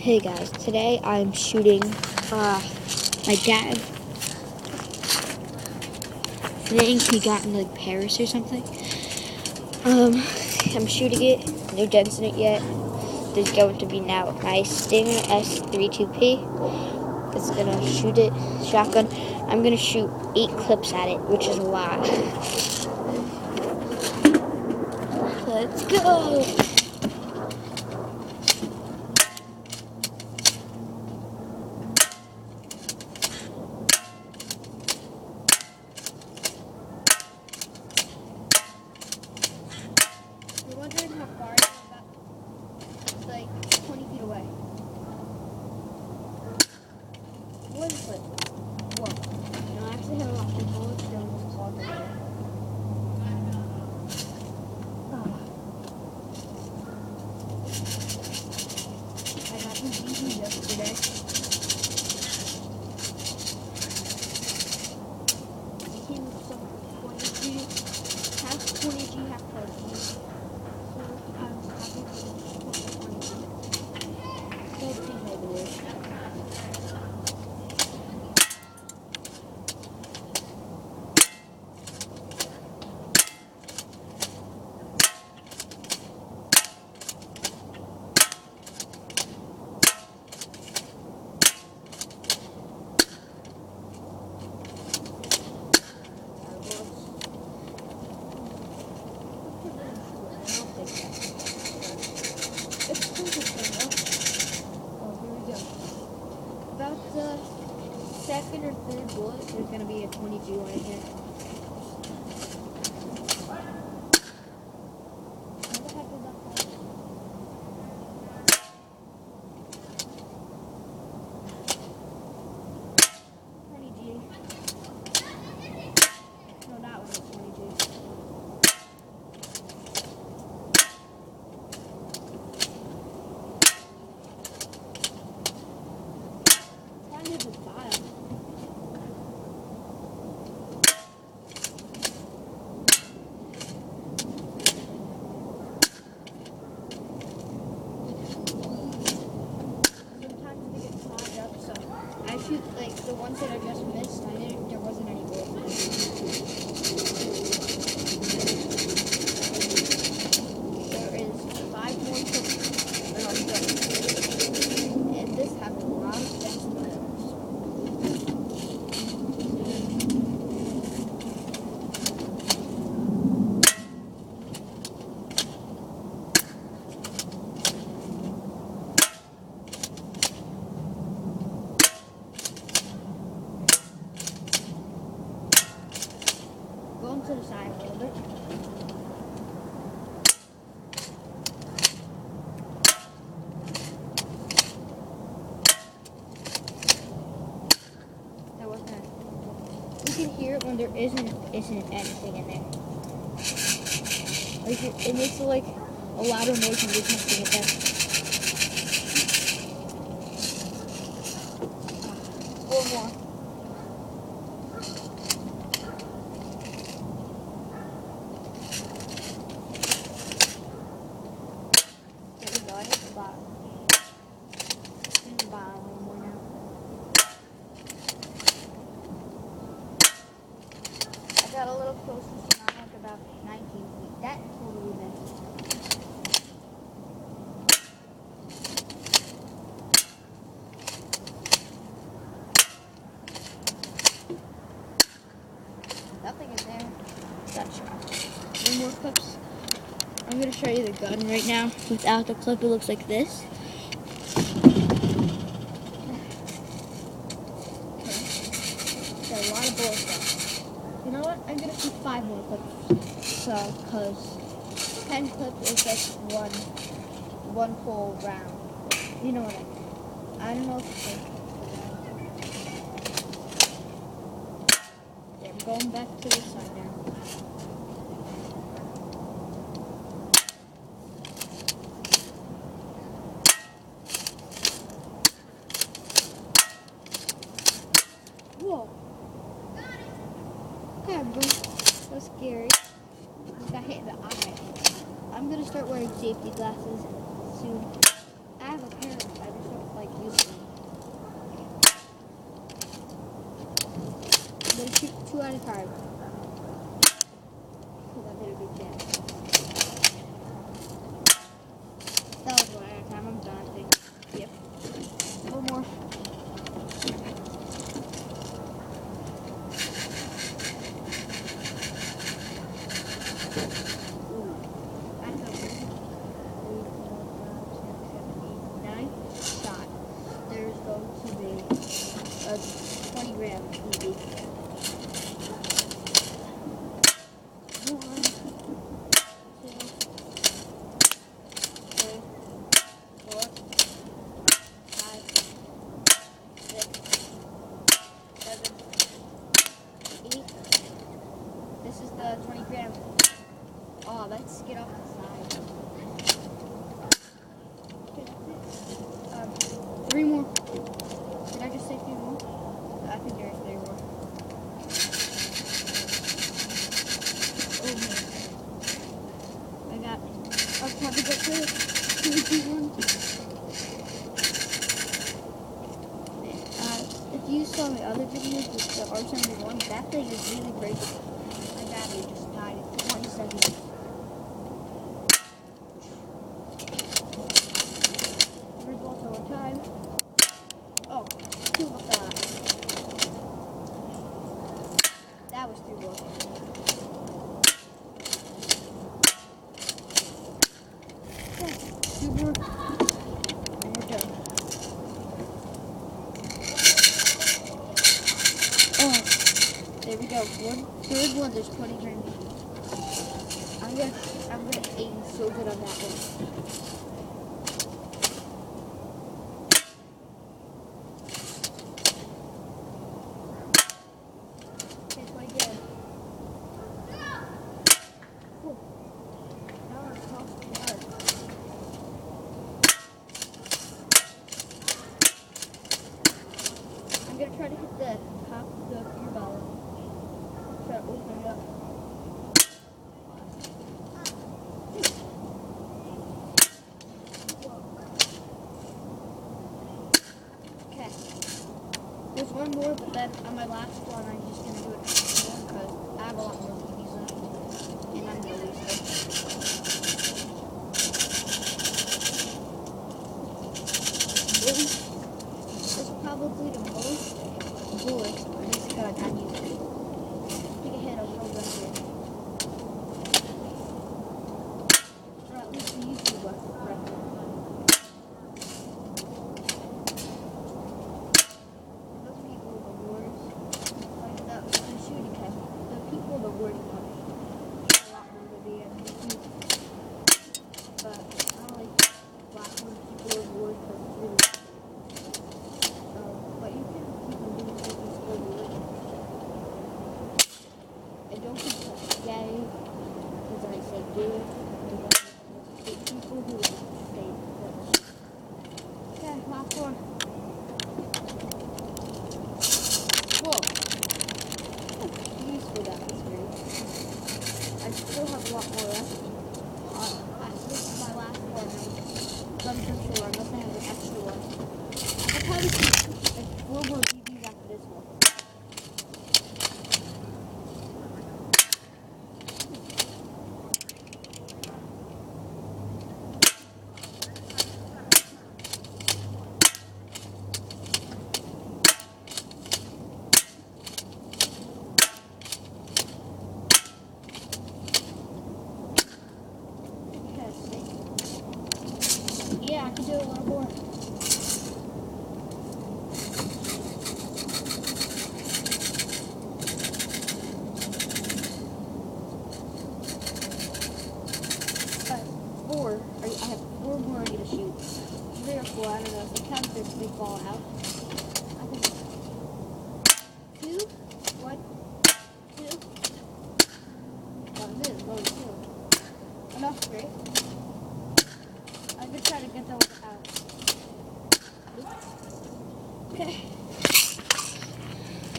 Hey guys, today I'm shooting my dad. I think he got in like Paris or something. I'm shooting it, no dents in it yet. There's going to be now my Stinger S32P. It's gonna shoot it shotgun. I'm gonna shoot 8 clips at it, which is a lot. Let's go! You're wondering how far I am? About like 20 feet away. One clip. Whoa. No, I actually have a lot of bullets going to fall away. I got these easy yesterday. The team was some 20G, half 20G, half 20G. So I was happy for the 20G. Let's see how it is. About the second or third bullet, there's going to be a 20G right here. Where the heck is that from? 20G. No, that was a 20G. Kind of a file. Sometimes they get clogged up, so I shoot like the ones that I just missed. There wasn't any bullets. There is 5 more clips and I'm done. And this has a lot of dents in it. Going to the side a little bit. That wasn't it. You can hear it when there isn't anything in there. Like it makes like a louder noise when there's nothing in there. One more. There we go, I hit the bottom. In the bottom one more now. I got a little closer, so now I'm like about 19 feet. That totally missed. Nothing in there. That shot. 3 more clips. I'm going to show you the gun right now. Without the clip, it looks like this. Okay. Got a lot of bullets left. You know what? I'm going to shoot 5 more clips. So, because 10 clips is just one full round. You know what I mean. I don't know if it's like... Okay, I'm going back to this side now. Whoa. Okay, I'm going. That's scary. I got hit in the eye. I'm gonna start wearing safety glasses soon. I have a pair of them. I just don't like If you saw my other videos with the R71, that thing is really breakable. My battery just died in 1 second. Rebuilt over time. Oh, 2 of that. That was 3 bullets. Okay, 2 more. And we're done. Oh, there we go. Third one, there's 20 grand. I'm gonna aim so good on that one. Okay, 20 grand. Cool. Now we're across the yard. I'm gonna try to hit the top of the gear bottle. Try to open it up. Okay. There's one more, but then on my last one, I'm just gonna do it because I have a lot more BBs left, and I'm gonna lose them. Really? That's probably the most bullets for this gun I've used. Take a hit, I'll throw right here. Or at least the YouTube record. Those people in the wars, like that was the shooting test. The people in the wars are a lot more than the YouTube. But I don't like a lot more people in the wars because it's really but you can keep on doing things for the I don't think that's gay, because I say gay, it's people who say that. Okay, last one. Whoa. Useful that was great. I still have a lot more left. This is my last one. I'm for sure, unless I have an extra one. I'll probably keep like 4 more BBs after this one. Yeah, I can do a little more. I have 4 more I need to shoot. 3 or 4, I don't know. If the counter if they fall out. I can 2, 1, 2. Oh, this is low too. Enough, great. I'm gonna try to get those out. Okay.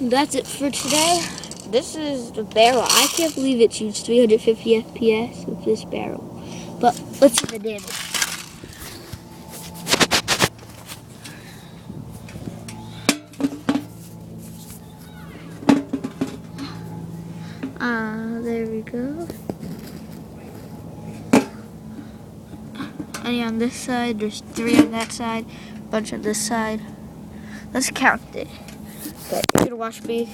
That's it for today. This is the barrel. I can't believe it shoots 350 FPS with this barrel. But let's see the damage. There we go. Any on this side, there's 3 on that side, a bunch on this side. Let's count it. Okay, you're gonna watch me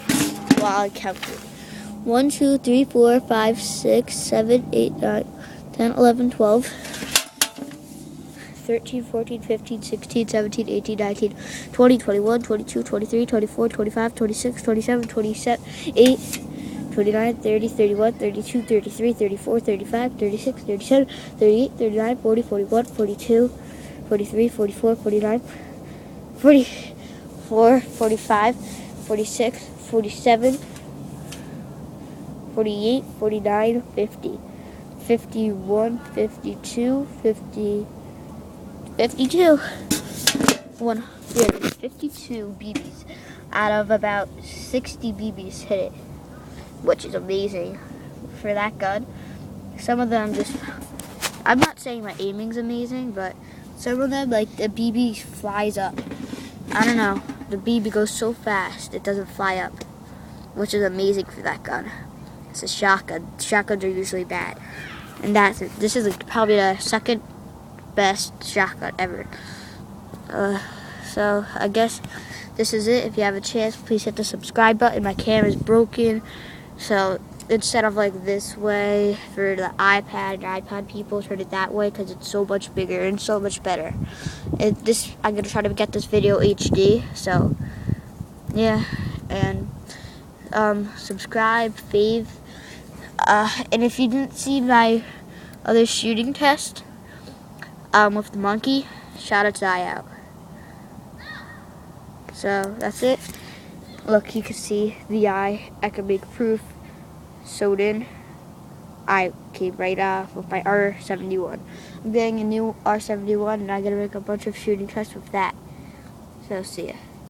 while I count it. 1, 2, 3, 4, 5, 6, 7, 8, 9, 10, 11, 12, 13, 14, 15, 16, 17, 18, 19, 20, 21, 22, 23, 24, 25, 26, 27, 28, 29, 30, 31, 32, 33, 34, 35, 36, 37, 38, 39, 40, 41, 42, 43, 44, 49, 44, 45, 46, 47, 48, 49, 50, 51, 52, 50, 52. 152 BBs out of about 60 BBs hit it, which is amazing for that gun. Some of them just, I'm not saying my aiming's amazing, but Some of them, like the BB flies up. I don't know. The BB goes so fast it doesn't fly up, which is amazing for that gun. It's a shotgun. Shotguns are usually bad, and this is like probably the second best shotgun ever. So I guess this is it. If you have a chance, please hit the subscribe button. My camera's broken, so instead of like this way for the iPad and iPod people, turn it that way because it's so much bigger and so much better. I'm gonna try to get this video HD. So yeah, and subscribe, fave, and if you didn't see my other shooting test with the monkey, shout out to out. So that's it. Look, you can see the eye. I can make proof. Sewed in. I came right off with my R71. I'm getting a new R71 and I'm gonna make a bunch of shooting tests with that. So see ya.